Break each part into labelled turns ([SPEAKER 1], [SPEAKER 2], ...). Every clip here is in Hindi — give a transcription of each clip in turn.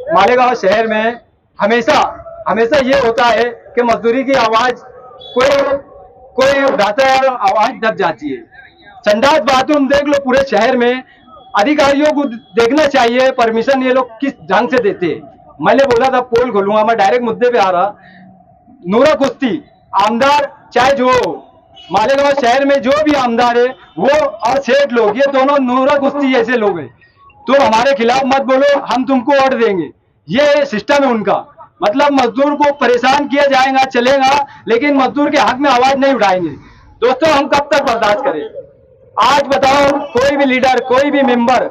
[SPEAKER 1] मालेगांव शहर में हमेशा हमेशा ये होता है कि मजदूरी की आवाज कोई कोई उठाता है और आवाज दब जाती है। संडास बाथरूम देख लो पूरे शहर में, अधिकारियों को देखना चाहिए परमिशन ये लोग किस ढंग से देते हैं। मैंने बोला था पोल खोलूंगा, मैं डायरेक्ट मुद्दे पे आ रहा। नूरा कुश्ती आमदार चाहे जो मालेगांव शहर में जो भी आमदार है वो और सेठ लोग, ये दोनों नूरा कुश्ती जैसे लोग हैं। तुम हमारे खिलाफ मत बोलो, हम तुमको वोट देंगे, ये सिस्टम है उनका। मतलब मजदूर को परेशान किया जाएगा चलेगा, लेकिन मजदूर के हक में आवाज नहीं उठाएंगे। दोस्तों हम कब तक बर्दाश्त करें? आज बताओ कोई भी लीडर, कोई भी मेंबर,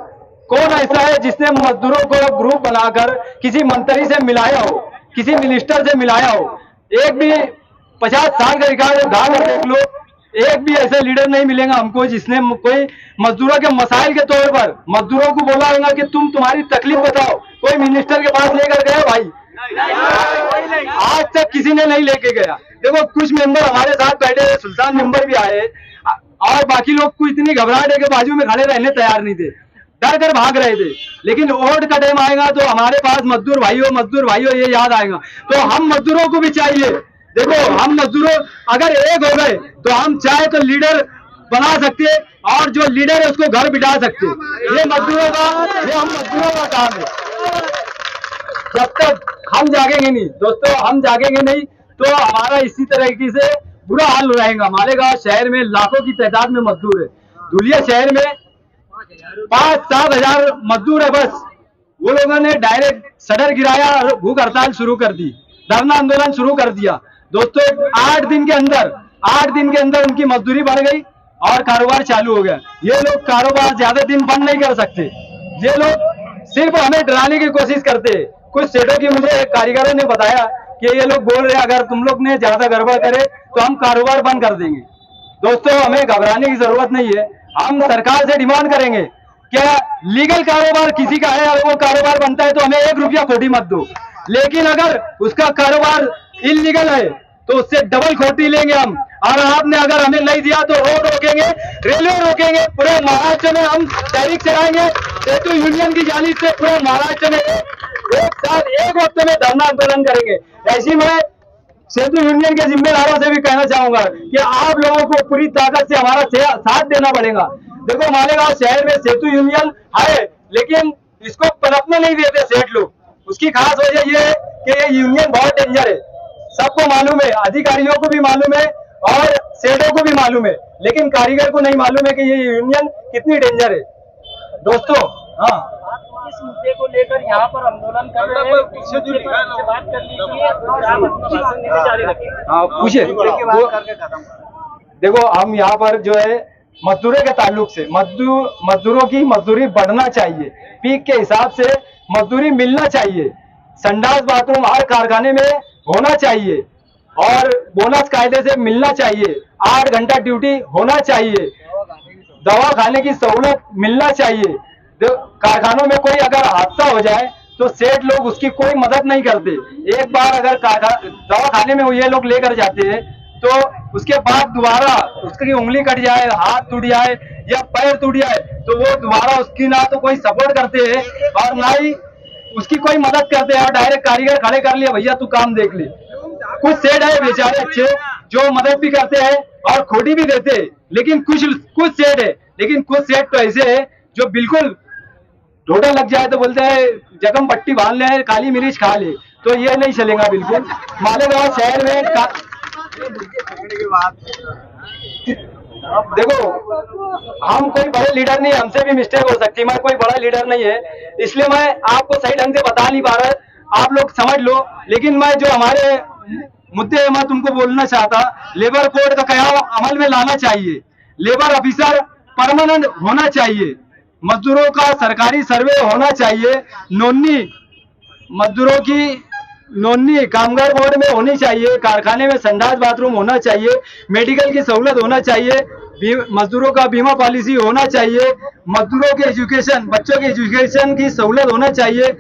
[SPEAKER 1] कौन ऐसा है जिसने मजदूरों को ग्रुप बनाकर किसी मंत्री से मिलाया हो, किसी मिनिस्टर से मिलाया हो? एक भी 50 साल का रिकॉर्ड उठा कर देख लो, एक भी ऐसे लीडर नहीं मिलेगा हमको जिसने कोई मजदूरों के मसाइल के तौर पर मजदूरों को बोला होगा कि तुम तुम्हारी तकलीफ बताओ। कोई मिनिस्टर के पास लेकर गया भाई? आज तक किसी ने नहीं लेके गया। देखो कुछ मेंबर हमारे साथ बैठे हैं, सुल्तान मेंबर भी आए और बाकी लोग को इतनी घबराहट है कि बाजू में खड़े रहने तैयार नहीं थे, डर कर भाग रहे थे। लेकिन वोट का टाइम आएगा तो हमारे पास मजदूर भाइयों ये याद आएगा। तो हम मजदूरों को भी चाहिए। देखो हम मजदूरों अगर एक हो गए तो हम चाहे तो लीडर बना सकते और जो लीडर है उसको घर बिठा सकते। ये हम मजदूरों का काम है। जब तक हम जागेंगे नहीं दोस्तों, हम जागेंगे नहीं तो हमारा इसी तरीके से बुरा हाल रहेगा। मालेगांव शहर में लाखों की तादाद में मजदूर है। धुलिया शहर में 5-7 हजार मजदूर है बस। वो लोगों ने डायरेक्ट शटर गिराया और भूख हड़ताल शुरू कर दी, धरना आंदोलन शुरू कर दिया। दोस्तों 8 दिन के अंदर उनकी मजदूरी बढ़ गई और कारोबार चालू हो गया। ये लोग कारोबार ज्यादा दिन बंद नहीं कर सकते। ये लोग सिर्फ हमें डराने की कोशिश करते हैं। कुछ सेठों की मुझे कारीगरों ने बताया कि ये लोग बोल रहे हैं अगर तुम लोग ने ज्यादा गड़बड़ करे तो हम कारोबार बंद कर देंगे। दोस्तों हमें घबराने की जरूरत नहीं है। हम सरकार से डिमांड करेंगे क्या लीगल कारोबार किसी का है और वो कारोबार बनता है तो हमें 1 रुपया खोटी मत दो। लेकिन अगर उसका कारोबार इलीगल है तो उससे डबल खोटी लेंगे हम। और आपने अगर हमें नहीं दिया तो रोड रोकेंगे, रेलवे रोकेंगे, पूरे महाराष्ट्र में हम तहरीक चलाएंगे। सेतु यूनियन की जानिब से पूरे महाराष्ट्र में एक साथ एक वक्त में धरना आंदोलन करेंगे। ऐसी मैं सेतु यूनियन के जिम्मेदारों से भी कहना चाहूंगा कि आप लोगों को पूरी ताकत से हमारा साथ देना पड़ेगा। देखो मालेगांव शहर में सेतु यूनियन है लेकिन इसको पनपने नहीं देते सेठ लोग। उसकी खास वजह यह है कि ये यूनियन बहुत डेंजर है। सबको मालूम है, अधिकारियों को भी मालूम है और सेठों को भी मालूम है, लेकिन कारीगर को नहीं मालूम है कि ये यूनियन कितनी डेंजर है। दोस्तों हाँ,
[SPEAKER 2] इस मुद्दे को लेकर यहाँ पर आंदोलन कर रहे हैं, बात कर लीजिए और आप अपना भाषण देने जारी रखें।
[SPEAKER 1] हाँ पूछे। देखो हम यहाँ पर जो है मजदूरों के ताल्लुक से मजदूरों की मजदूरी बढ़ना चाहिए, पीक के हिसाब से मजदूरी मिलना चाहिए। संडास बाथरूम हर कारखाने में होना चाहिए और बोनस कायदे से मिलना चाहिए। 8 घंटा ड्यूटी होना चाहिए, दवा खाने की सहूलत मिलना चाहिए। कारखानों में कोई अगर हादसा हो जाए तो सेठ लोग उसकी कोई मदद नहीं करते। एक बार अगर दवा खाने में ये लोग लेकर जाते हैं तो उसके बाद दोबारा उसकी उंगली कट जाए, हाथ टूट जाए या पैर टूट जाए तो वो दोबारा उसकी ना तो कोई सपोर्ट करते हैं और ना ही उसकी कोई मदद करते हैं और डायरेक्ट कारीगर खड़े कर लिया, भैया तू काम देख ले। कुछ सेठ है बेचारे अच्छे जो मदद भी करते हैं और खोटी भी देते हैं, लेकिन कुछ सेठ है, लेकिन कुछ सेठ तो ऐसे है जो बिल्कुल ढोटा लग जाए तो बोलते हैं जख्म पट्टी बांध ले, काली मिर्च खा ले। तो ये नहीं चलेगा बिल्कुल। मालेगांव शहर में देखो हम कोई बड़े लीडर नहीं, हमसे भी मिस्टेक हो सकती है, मैं कोई बड़ा लीडर नहीं है इसलिए मैं आपको सही ढंग से बता नहीं पा रहा। आप लोग समझ लो। लेकिन मैं जो हमारे मुद्दे मैं तुमको बोलना चाहता, लेबर कोड का कयाम अमल में लाना चाहिए, लेबर ऑफिसर परमानेंट होना चाहिए, मजदूरों का सरकारी सर्वे होना चाहिए, नोनी मजदूरों की नोनी कामगार बोर्ड में होनी चाहिए, कारखाने में संडास बाथरूम होना चाहिए, मेडिकल की सहूलत होना चाहिए, मजदूरों का बीमा पॉलिसी होना चाहिए, मजदूरों के एजुकेशन बच्चों के एजुकेशन की सहूलत होना चाहिए।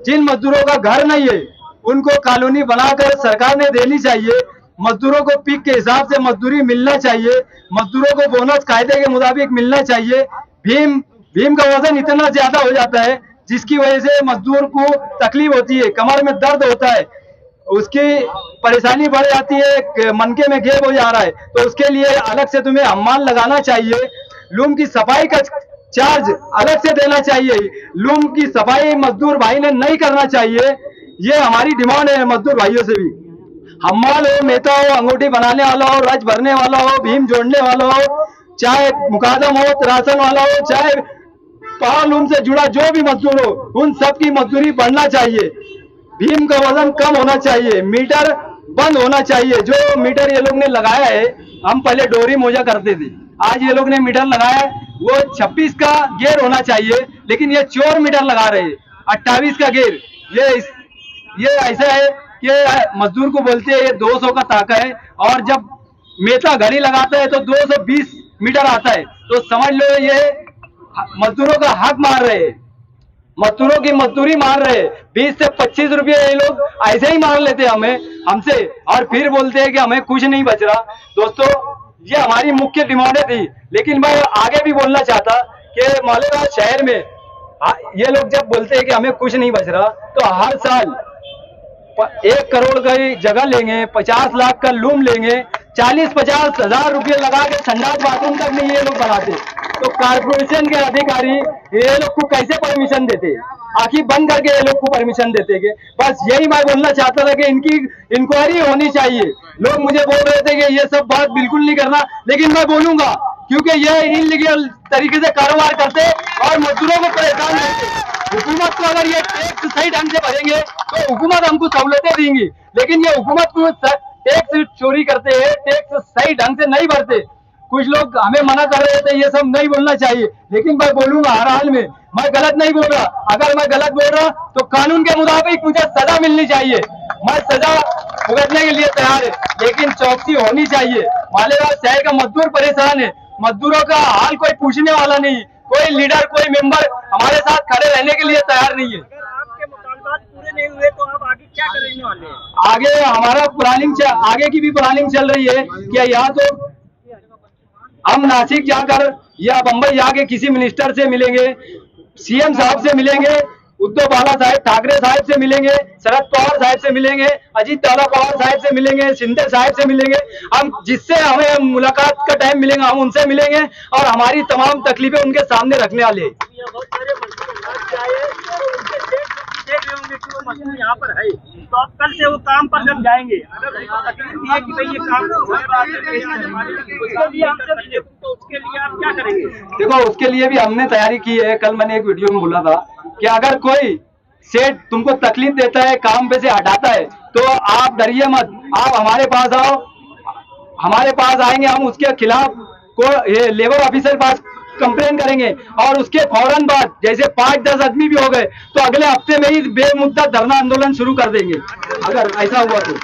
[SPEAKER 1] जिन मजदूरों का घर नहीं है उनको कॉलोनी बनाकर सरकार ने देनी चाहिए। मजदूरों को पीक के हिसाब से मजदूरी मिलना चाहिए, मजदूरों को बोनस कायदे के मुताबिक मिलना चाहिए। भीम का वजन इतना ज्यादा हो जाता है जिसकी वजह से मजदूर को तकलीफ होती है, कमर में दर्द होता है, उसकी परेशानी बढ़ जाती है, मनके में घेब हो जा रहा है, तो उसके लिए अलग से तुम्हें हम्माल लगाना चाहिए। लूम की सफाई का चार्ज अलग से देना चाहिए। लूम की सफाई मजदूर भाई ने नहीं करना चाहिए। ये हमारी डिमांड है मजदूर भाइयों से भी। हम्माल हो, मेहता हो, अंगूठी बनाने वाला हो, रज भरने वाला हो, भीम जोड़ने वाला हो, चाहे मुकादम हो, राशन वाला हो, चाहे पावर लूम से जुड़ा जो भी मजदूर हो, उन सब की मजदूरी बढ़ना चाहिए। भीम का वजन कम होना चाहिए, मीटर बंद होना चाहिए। जो मीटर ये लोग ने लगाया है, हम पहले डोरी मोजा करते थे, आज ये लोग ने मीटर लगाया है, वो 26 का गेयर होना चाहिए, लेकिन ये चोर मीटर लगा रहे हैं 28 का गेयर। ये ऐसा है कि मजदूर को बोलते हैं ये 200 का ताका है, और जब मेहता घड़ी लगाता है तो 220 मीटर आता है, तो समझ लो ये मजदूरों का हक मार रहे हैं, मजदूरों की मजदूरी मार रहे हैं। 20 से 25 रुपये ये लोग ऐसे ही मार लेते हैं हमसे, और फिर बोलते हैं कि हमें कुछ नहीं बच रहा। दोस्तों, ये हमारी मुख्य डिमांडें थी, लेकिन मैं आगे भी बोलना चाहता कि मालेगांव शहर में ये लोग जब बोलते हैं कि हमें कुछ नहीं बच रहा, तो हर साल 1 करोड़ की जगह लेंगे, 50 लाख का लूम लेंगे, 40-50 हजार रुपये लगा के संडास बाथरूम तक नहीं ये लोग बनाते, तो कारपोरेशन के अधिकारी ये लोग को कैसे परमिशन देते? आखिर बंद करके ये लोग को परमिशन देते के? बस यही मैं बोलना चाहता था कि इनकी इंक्वायरी होनी चाहिए। लोग मुझे बोल रहे थे कि ये सब बात बिल्कुल नहीं करना, लेकिन मैं बोलूंगा, क्योंकि ये इनलीगल तरीके से कारोबार करते और मजदूरों को परेशान करते। हुकूमत को अगर ये टैक्स सही ढंग से भरेंगे तो हुकूमत हमको सहूलतें देंगी, लेकिन ये हुकूमत को टैक्स चोरी करते हैं, टैक्स सही ढंग से नहीं भरते। कुछ लोग हमें मना कर रहे थे ये सब नहीं बोलना चाहिए, लेकिन मैं बोलूंगा हर हाल में, मैं गलत नहीं बोल रहा। अगर मैं गलत बोल रहा तो कानून के मुताबिक मुझे सजा मिलनी चाहिए, मैं सजा भुगतने के लिए तैयार है, लेकिन चौकसी होनी चाहिए। मालेगांव शहर का मजदूर परेशान है, मजदूरों का हाल कोई पूछने वाला नहीं, कोई लीडर, कोई मेंबर हमारे साथ खड़े रहने के लिए तैयार नहीं है।
[SPEAKER 2] आपके मुतालबात पूरे नहीं हुए तो आप आगे क्या करने वाले हैं?
[SPEAKER 1] आगे हमारा प्लानिंग, आगे की भी प्लानिंग चल रही है कि यहाँ तो हम नासिक जाकर या बंबई जाके किसी मिनिस्टर से मिलेंगे, सीएम साहब से मिलेंगे, उद्धव बाला साहब ठाकरे साहब से मिलेंगे, शरद पवार साहब से मिलेंगे, अजीत पवार साहब से मिलेंगे, शिंदे साहब से मिलेंगे। हम जिससे हमें मुलाकात का टाइम मिलेगा हम उनसे मिलेंगे और हमारी तमाम तकलीफें उनके सामने रखने वाले हैं।
[SPEAKER 2] बहुत सारे मजदूर यहाँ पर है, तो आप कल से वो काम पर जब जाएंगे, अगर तकलीफ है कि भाई ये काम तो उसके लिए आप क्या करेंगे?
[SPEAKER 1] देखो, उसके लिए भी हमने तैयारी की है। कल मैंने एक वीडियो में बोला था कि अगर कोई सेठ तुमको तकलीफ देता है, काम पे से हटाता है, तो आप डरिए मत, आप हमारे पास आओ, हमारे पास आएंगे, हम उसके खिलाफ को ये लेबर ऑफिसर पास कंप्लेन करेंगे, और उसके फौरन बाद जैसे 5-10 आदमी भी हो गए तो अगले हफ्ते में ही बेमुद्दा धरना आंदोलन शुरू कर देंगे, अगर ऐसा हुआ तो।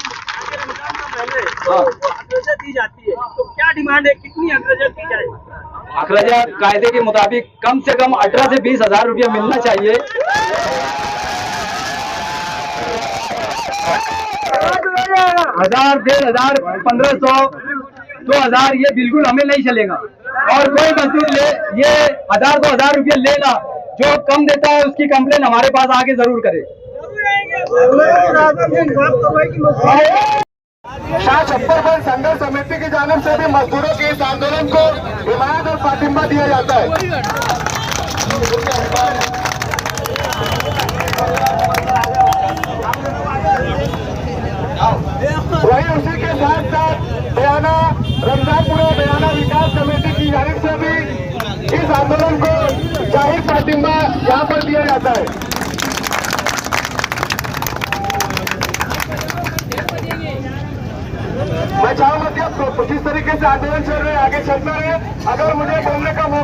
[SPEAKER 2] अखराजा दी जाती है तो क्या डिमांड है, कितनी अखराजा दी जाए?
[SPEAKER 1] अखराजा कायदे के मुताबिक कम से कम 18 से 20 हजार रुपया मिलना चाहिए। 1000, 1500, 1500, 2000 ये बिल्कुल हमें नहीं चलेगा। और कोई मजदूर ले ये 1000-2000 रुपये लेगा, जो कम देता है उसकी कंप्लेन हमारे पास आके जरूर करे।
[SPEAKER 3] शाह छप्पर संघर्ष समिति की जानिब से भी मजदूरों के इस आंदोलन को हिमायत और फातिमा दिया जाता है। वही उसी के साथ साथ बयाना रमजानपुरा बयाना विकास कमेटी की जानिब से भी इस आंदोलन को जाहिर फातिमा यहाँ पर दिया जाता है। मैं चाहूंगा कि अब जिस तरीके से आंदोलन चल रहे आगे चलता रहे। अगर मुझे बोलने का